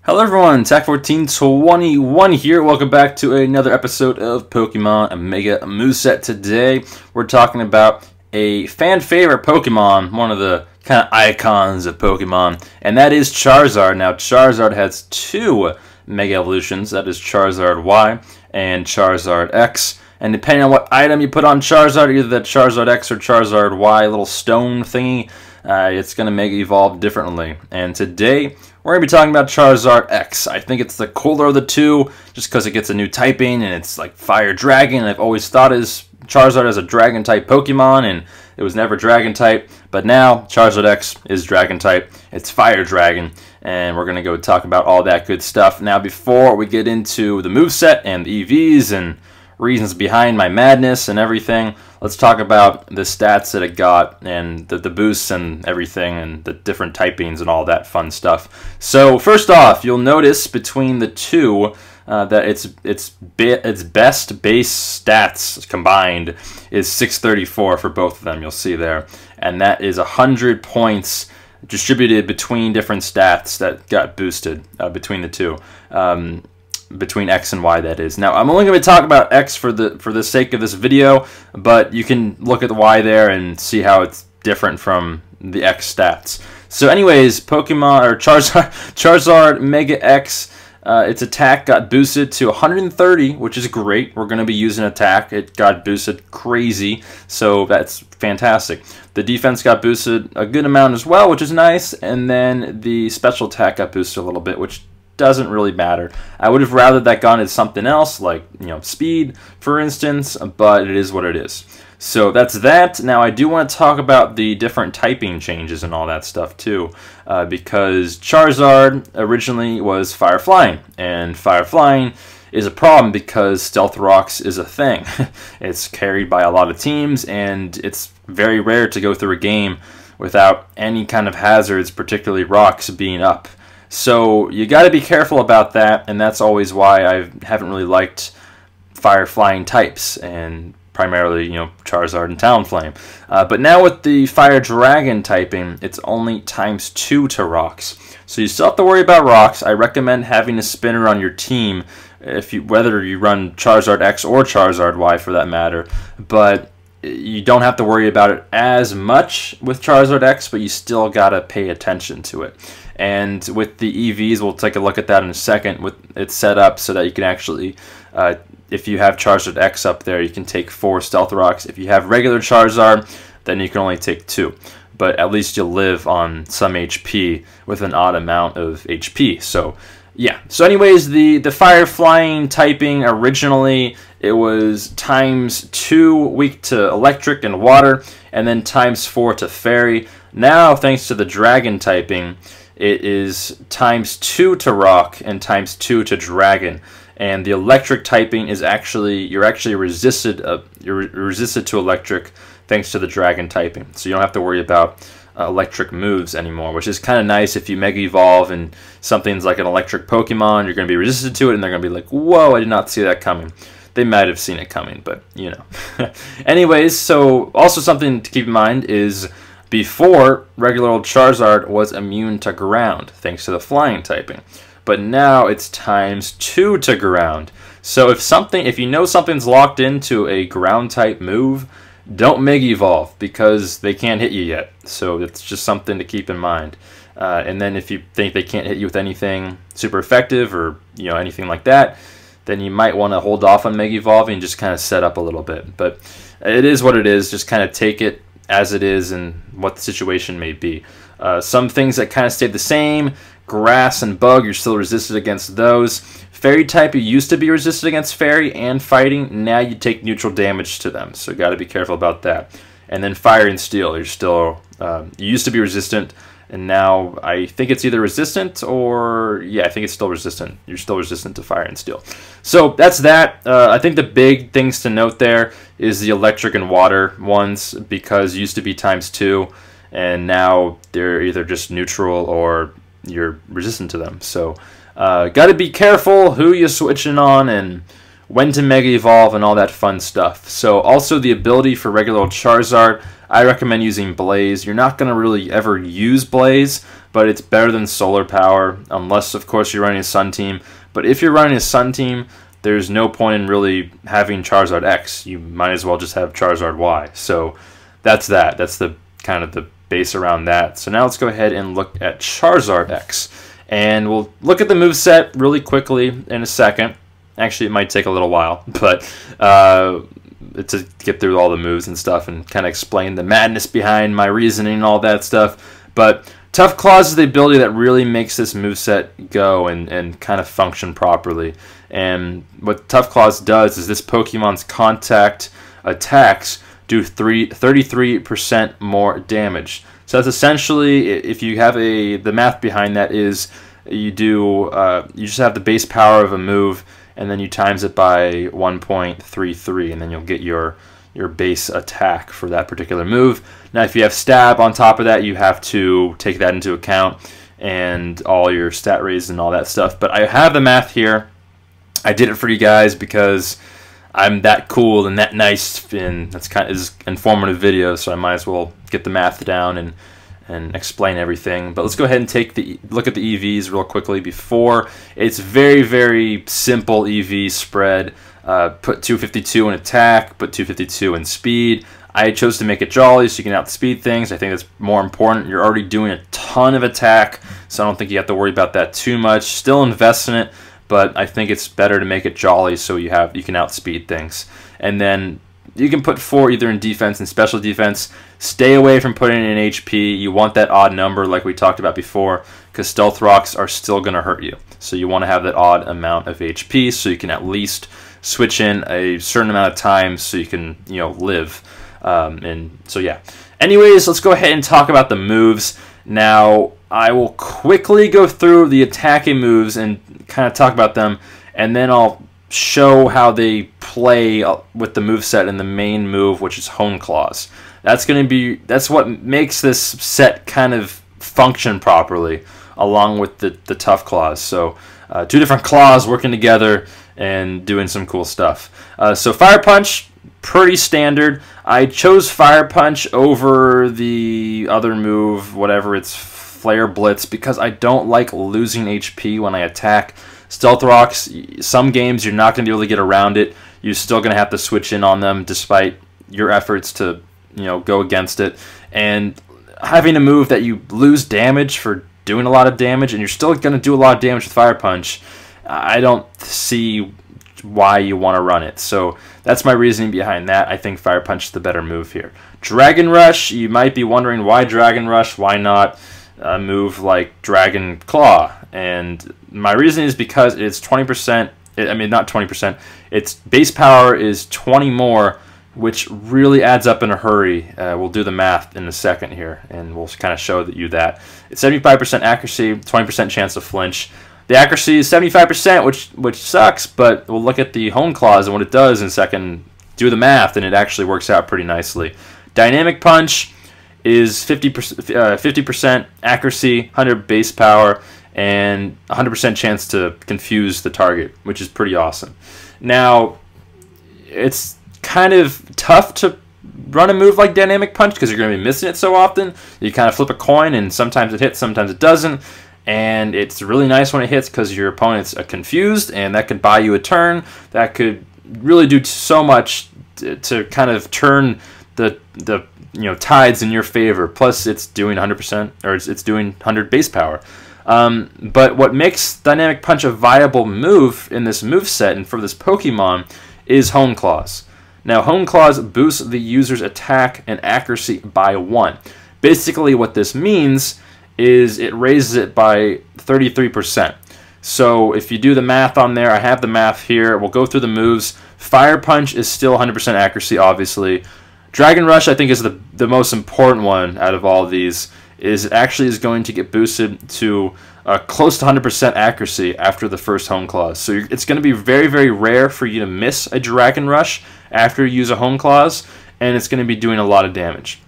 Hello everyone, TAC1421 here. Welcome back to another episode of Pokemon Mega Moveset. Today we're talking about a fan favorite Pokemon, one of the kind of icons of Pokemon, and that is Charizard. Now Charizard has two Mega Evolutions, that is Charizard Y and Charizard X. And depending on what item you put on Charizard, either the Charizard X or Charizard Y little stone thingy, it's going to Mega Evolve differently. And today we're going to be talking about Charizard X. I think it's the cooler of the two, just because it gets a new typing, and it's like Fire Dragon. I've always thought Charizard as a Dragon-type Pokemon, and it was never Dragon-type. But now, Charizard X is Dragon-type. It's Fire Dragon, and we're going to go talk about all that good stuff. Now, before we get into the moveset and the EVs and reasons behind my madness and everything, let's talk about the stats that it got and the boosts and everything and the different typings and all that fun stuff. So first off, you'll notice between the two that its best base stats combined is 634 for both of them. You'll see there, and that is 100 points distributed between different stats that got boosted between the two. Between X and Y, that is. Now, I'm only going to talk about X for the sake of this video, but you can look at the Y there and see how it's different from the X stats. So anyways, Charizard-Mega-X, its attack got boosted to 130, which is great. We're going to be using attack. It got boosted crazy, so that's fantastic. The defense got boosted a good amount as well, which is nice, and then the special attack got boosted a little bit, which doesn't really matter. I would have rather that gone as something else, like, speed, for instance, but it is what it is. So that's that. Now, I do want to talk about the different typing changes and all that stuff, too, because Charizard originally was Fire Flying, and Fire Flying is a problem because Stealth Rocks is a thing. It's carried by a lot of teams, and it's very rare to go through a game without any kind of hazards, particularly rocks, being up. So you got to be careful about that, and that's always why I haven't really liked Fire Flying types, and primarily, Charizard and Talonflame. But now with the Fire Dragon typing, it's only ×2 to rocks. So you still have to worry about rocks. I recommend having a spinner on your team, whether you run Charizard X or Charizard Y for that matter. But you don't have to worry about it as much with Charizard X, but you still got to pay attention to it. And with the EVs, we'll take a look at that in a second. It's set up so that you can actually, if you have Charizard X up there, you can take 4 Stealth Rocks. If you have regular Charizard, then you can only take 2. But at least you'll live on some HP with an odd amount of HP. So, yeah. So anyways, the Fire Flying typing, originally it was ×2 weak to Electric and Water, and then ×4 to Fairy. Now, thanks to the Dragon typing, it is ×2 to Rock and ×2 to Dragon. And the Electric typing is you're actually resisted to Electric thanks to the Dragon typing. So you don't have to worry about electric moves anymore, which is kind of nice. If you Mega Evolve and something's like an electric Pokemon, you're going to be resistant to it, and they're going to be like, whoa, I did not see that coming. They might have seen it coming, but, Anyways, so also something to keep in mind is before, regular old Charizard was immune to ground, thanks to the flying typing. But now it's ×2 to ground. So if you know something's locked into a ground-type move, don't Mega Evolve, because they can't hit you yet. So it's just something to keep in mind. And then if you think they can't hit you with anything super effective or anything like that, then you might want to hold off on Mega Evolving and just kind of set up a little bit. But it is what it is. Just kind of take it as it is and what the situation may be. Some things that kind of stayed the same, Grass and Bug, you're still resisted against those. Fairy type, you used to be resisted against Fairy and Fighting. Now you take neutral damage to them, so got to be careful about that. And then Fire and Steel, you're still, you used to be resistant, and now I think it's either resistant or, yeah, I think it's still resistant. You're still resistant to Fire and Steel. So that's that. I think the big things to note there is the Electric and Water ones, because it used to be ×2, and now they're either just neutral or you're resistant to them. So got to be careful who you're switching on and when to Mega Evolve and all that fun stuff. So also the ability for regular old Charizard, I recommend using Blaze. You're not going to really ever use Blaze, but it's better than solar power, unless, of course, you're running a Sun team. But if you're running a Sun team, there's no point in really having Charizard X. You might as well just have Charizard Y. So that's that. That's the kind of the base around that. So now let's go ahead and look at Charizard X. And we'll look at the moveset really quickly in a second. Actually, it might take a little while, but to get through all the moves and stuff and kind of explain the madness behind my reasoning and all that stuff. But Tough Claws is the ability that really makes this moveset go and kind of function properly. And what Tough Claws does is this Pokemon's contact attacks do 33% more damage. So that's essentially, if you have the math behind that is you just have the base power of a move, and then you times it by 1.33, and then you'll get your base attack for that particular move. Now, if you have stab on top of that, you have to take that into account and all your stat raises and all that stuff. But I have the math here. I did it for you guys because I'm that cool and that nice, and that's kind of is informative video, so I might as well get the math down and explain everything. But let's go ahead and look at the EVs real quickly before. It's very, very simple EV spread. Put 252 in attack, put 252 in speed. I chose to make it jolly so you can outspeed things. I think that's more important. You're already doing a ton of attack, so I don't think you have to worry about that too much. Still invest in it, but I think it's better to make it jolly so you can outspeed things. And then you can put 4 either in defense and special defense. Stay away from putting in HP. You want that odd number like we talked about before, because stealth rocks are still going to hurt you. So you want to have that odd amount of HP so you can at least switch in a certain amount of time so you can, live. And so yeah. Anyways, let's go ahead and talk about the moves. Now, I will quickly go through the attacking moves and kind of talk about them, and then I'll show how they play with the moveset and the main move, which is Hone Claws. That's what makes this set kind of function properly, along with the Tough Claws. So 2 different claws working together and doing some cool stuff. So Fire Punch, pretty standard. I chose Fire Punch over the other move, whatever it's Flare Blitz, because I don't like losing HP when I attack. Stealth Rocks, some games you're not going to be able to get around it. You're still going to have to switch in on them despite your efforts to go against it. And having a move that you lose damage for doing a lot of damage, and you're still going to do a lot of damage with Fire Punch, I don't see why you want to run it. So that's my reasoning behind that. I think Fire Punch is the better move here. Dragon Rush, you might be wondering why Dragon Rush, why not a move like Dragon Claw? And my reason is because it's 20%, I mean not 20%, its base power is 20 more, which really adds up in a hurry. We'll do the math in a second here, and we'll kind of show you that. It's 75% accuracy, 20% chance to flinch. The accuracy is 75%, which sucks, but we'll look at the Hone Claws and what it does in a second. Do the math, and it actually works out pretty nicely. Dynamic Punch is 50% accuracy, 100 base power, and 100% chance to confuse the target, which is pretty awesome. Now, it's kind of tough to run a move like Dynamic Punch because you're going to be missing it so often. You kind of flip a coin, and sometimes it hits, sometimes it doesn't. And it's really nice when it hits because your opponent's confused, and that could buy you a turn. That could really do so much to kind of turn the tides in your favor. Plus, it's doing 100%, or it's doing 100 base power. But what makes Dynamic Punch a viable move in this moveset and for this Pokemon is Hone Claws. Now, Hone Claws boosts the user's attack and accuracy by 1. Basically, what this means is it raises it by 33%. So if you do the math on there, I have the math here. We'll go through the moves. Fire Punch is still 100% accuracy, obviously. Dragon Rush, I think, is the most important one out of all of these. It actually is going to get boosted to close to 100% accuracy after the first Hone Claws. So it's going to be very, very rare for you to miss a Dragon Rush after you use a Hone Claws, and it's going to be doing a lot of damage.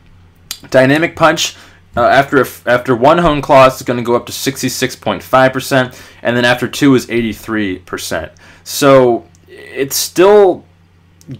Dynamic Punch, after 1 Hone Claws, it's going to go up to 66.5%, and then after 2 is 83%. So it's still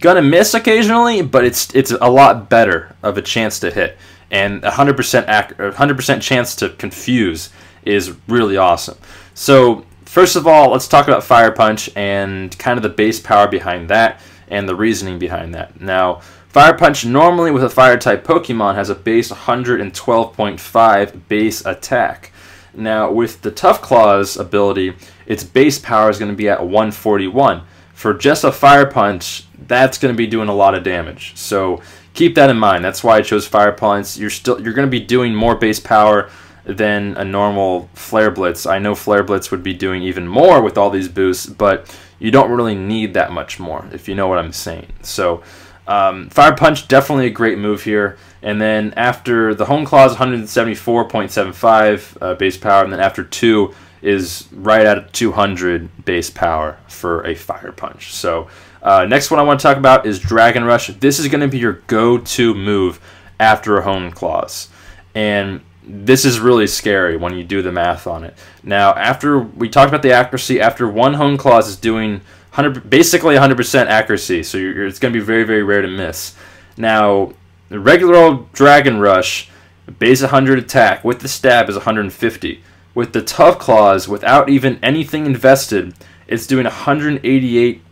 going to miss occasionally, but it's a lot better of a chance to hit. and 100% chance to confuse is really awesome. So first of all, let's talk about Fire Punch and kind of the base power behind that and the reasoning behind that. Now, Fire Punch normally with a Fire-type Pokemon has a base 112.5 base attack. Now, with the Tough Claws ability, its base power is going to be at 141. For just a Fire Punch, that's going to be doing a lot of damage. So keep that in mind. That's why I chose Fire Punch. You're going to be doing more base power than a normal Flare Blitz. I know Flare Blitz would be doing even more with all these boosts, but you don't really need that much more, if you know what I'm saying. So Fire Punch, definitely a great move here. And then after the Hone Claws, 174.75 base power, and then after 2 is right at 200 base power for a Fire Punch. So next one I want to talk about is Dragon Rush. This is going to be your go-to move after a Hone Claws. And this is really scary when you do the math on it. Now, after we talked about the accuracy, after one Hone Claws is doing basically 100% accuracy, so it's going to be very, very rare to miss. Now, the regular old Dragon Rush, base 100 attack with the stab is 150. With the Tough Claws, without even anything invested, it's doing 188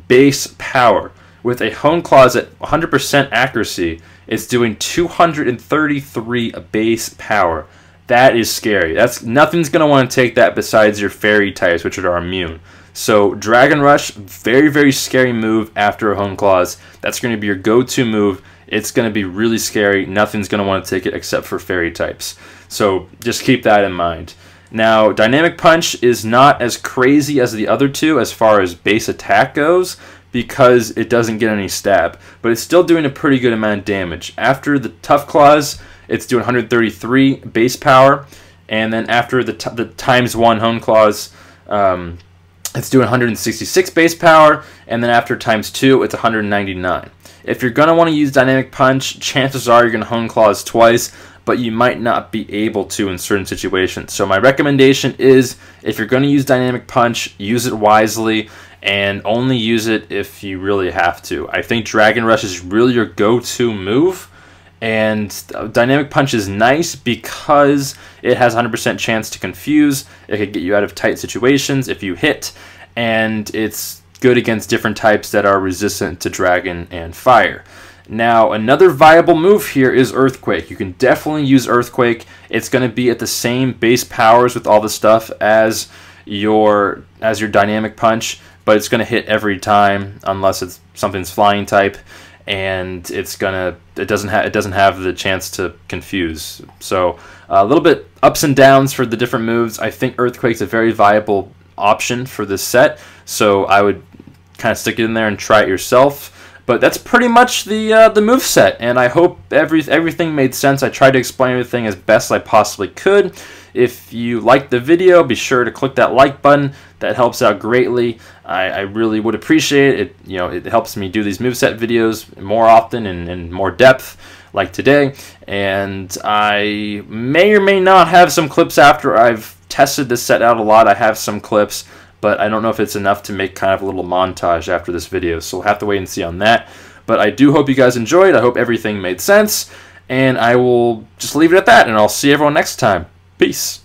base power. With a Hone Claws at 100% accuracy, it's doing 233 base power. That is scary. Nothing's going to want to take that besides your fairy types, which are immune. So Dragon Rush, very, very scary move after a Hone Claws. That's going to be your go-to move. It's going to be really scary. Nothing's going to want to take it except for fairy types. So just keep that in mind. Now, Dynamic Punch is not as crazy as the other two as far as base attack goes, because it doesn't get any stab, but it's still doing a pretty good amount of damage. After the Tough Claws, it's doing 133 base power, and then after the ×1 Hone Claws, it's doing 166 base power, and then after ×2, it's 199. If you're going to want to use Dynamic Punch, chances are you're going to Hone Claws twice, but you might not be able to in certain situations. So my recommendation is, if you're going to use Dynamic Punch, use it wisely, and only use it if you really have to. I think Dragon Rush is really your go-to move, and Dynamic Punch is nice because it has 100% chance to confuse. It could get you out of tight situations if you hit, and it's good against different types that are resistant to Dragon and Fire. Now, another viable move here is Earthquake. You can definitely use Earthquake. It's going to be at the same base powers with all the stuff as your Dynamic Punch, but it's going to hit every time unless something's flying type, and it doesn't have the chance to confuse. So a little bit ups and downs for the different moves. I think Earthquake's a very viable option for this set, so I would kind of stick it in there and try it yourself. But that's pretty much the moveset, and I hope everything made sense. I tried to explain everything as best I possibly could. If you liked the video, be sure to click that like button. That helps out greatly. I really would appreciate it. It helps me do these moveset videos more often and in more depth, like today. And I may or may not have some clips after I've tested this set out a lot. I have some clips, but I don't know if it's enough to make kind of a little montage after this video, so we'll have to wait and see on that. But I do hope you guys enjoyed. I hope everything made sense, and I will just leave it at that, and I'll see everyone next time. Peace.